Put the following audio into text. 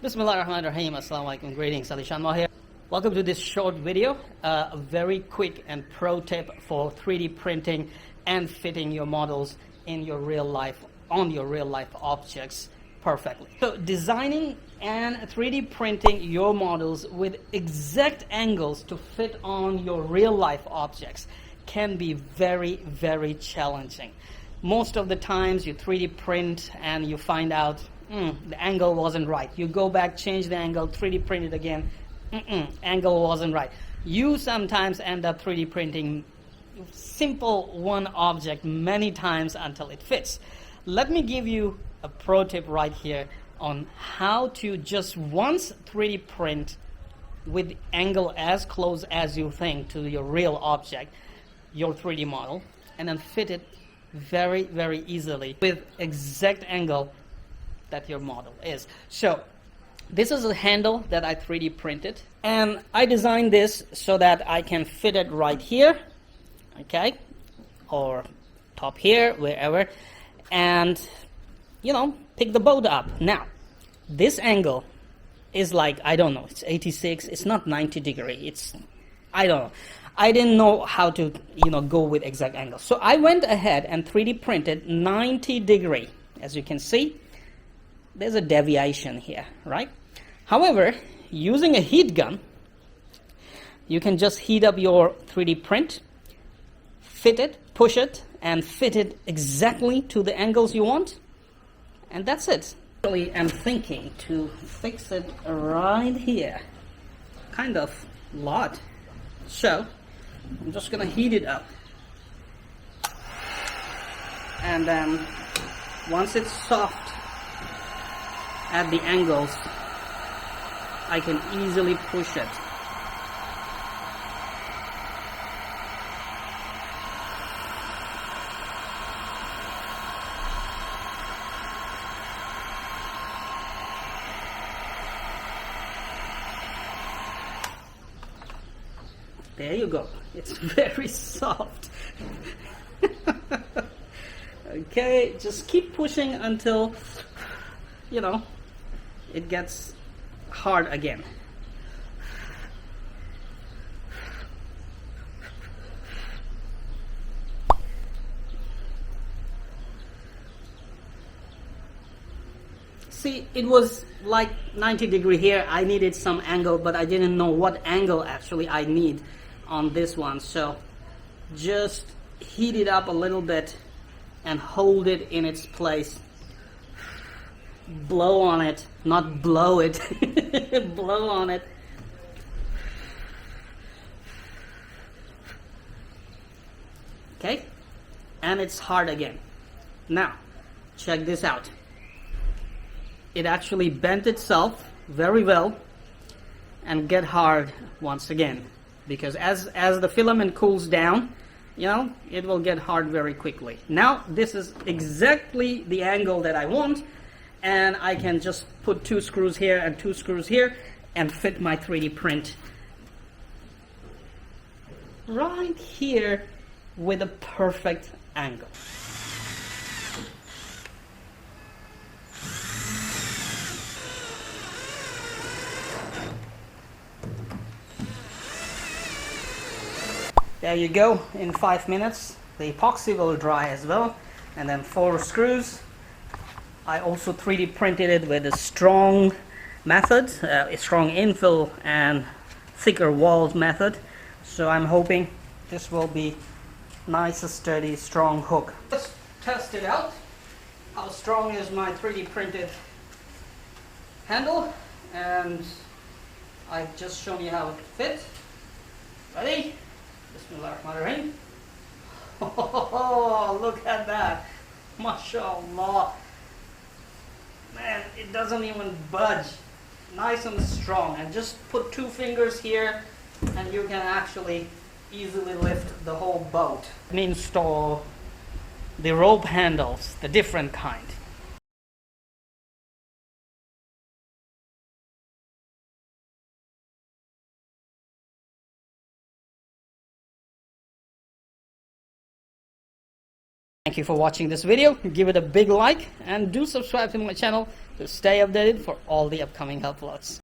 Bismillahirrahmanirrahim. Assalamu alaikum. Greetings. Ali Shanma here. Welcome to this short video. A very quick and pro tip for 3D printing and fitting your models in your real life, on your real life objects perfectly. So designing and 3D printing your models with exact angles to fit on your real life objects can be very, very challenging. Most of the times you 3D print and you find out the angle wasn't right. You go back, change the angle, 3D print it again, angle wasn't right. You sometimes end up 3D printing simple one object many times until it fits. Let me give you a pro tip right here on how to just once 3D print with angle as close as you think to your real object, your 3D model, and then fit it very, very easily with exact angle that your model is. So this is a handle that I 3D printed, and I designed this so that I can fit it right here, okay, or top here, wherever, and pick the boat up. Now this angle is like, I don't know, it's 86, it's not 90 degree, it's, I don't know, I didn't know how to go with exact angle, so I went ahead and 3D printed 90 degree. As you can see, there's a deviation here, right? However, using a heat gun, you can just heat up your 3D print, fit it, push it, and fit it exactly to the angles you want, and that's it. Actually, I'm thinking to fix it right here, kind of a lot. So I'm just gonna heat it up, and then once it's soft at the angles, I can easily push it. There you go. It's very soft. Okay, just keep pushing until it gets hard again. See, it was like 90 degree here. I needed some angle, but I didn't know what angle actually I need on this one. So just heat it up a little bit and hold it in its place. Blow on it, not blow it. Blow on it. Okay, and it's hard again. Now check this out. It actually bent itself very well and get hard once again, because as the filament cools down, it will get hard very quickly. Now this is exactly the angle that I want, and I can just put 2 screws here and 2 screws here and fit my 3D print right here with a perfect angle. There you go. In 5 minutes the epoxy will dry as well, and then 4 screws. I also 3D printed it with a strong method, a strong infill and thicker walls method. So I'm hoping this will be nice, sturdy, strong hook. Let's test it out. How strong is my 3D printed handle? And I've just shown you how it fits. Ready? Bismillahirrahmanirrahim. Oh, look at that. MashaAllah. Man, it doesn't even budge. Nice and strong. And just put 2 fingers here and you can actually easily lift the whole boat. And install the rope handles, the different kind. Thank you for watching this video. Give it a big like and do subscribe to my channel to stay updated for all the upcoming help lots.